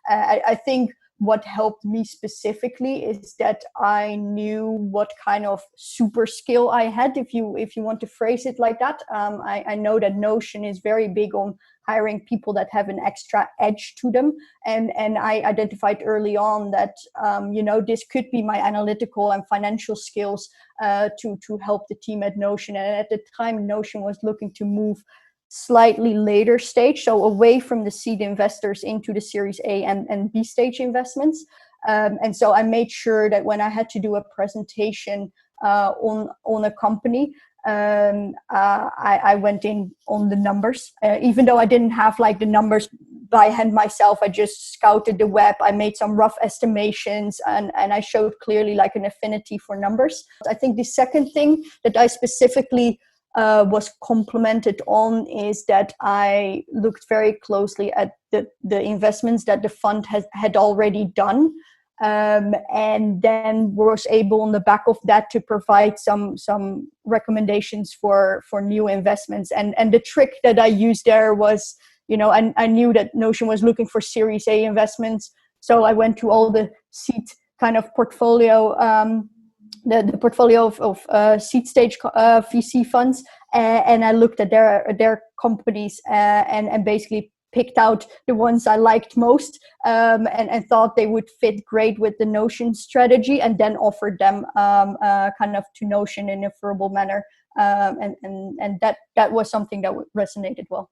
I think what helped me specifically is that I knew what kind of super skill I had, if you want to phrase it like that. I know that Notion is very big on hiring people that have an extra edge to them. And I identified early on that, this could be my analytical and financial skills to help the team at Notion. And at the time, Notion was looking to move slightly later stage, so away from the seed investors into the Series A and B stage investments. And so I made sure that when I had to do a presentation on a company, I went in on the numbers, even though I didn't have like the numbers by hand myself. I just scouted the web. I made some rough estimations, and I showed clearly like an affinity for numbers. I think the second thing that I specifically was complimented on is that I looked very closely at the investments that the fund had already done, and then was able on the back of that to provide some recommendations for new investments. And the trick that I used there was, I knew that Notion was looking for Series A investments, so I went to all the seed kind of portfolio, the portfolio of seed stage VC funds, and I looked at their companies and basically picked out the ones I liked most, and thought they would fit great with the Notion strategy, and then offered them kind of to Notion in a verbal manner, and that was something that resonated well.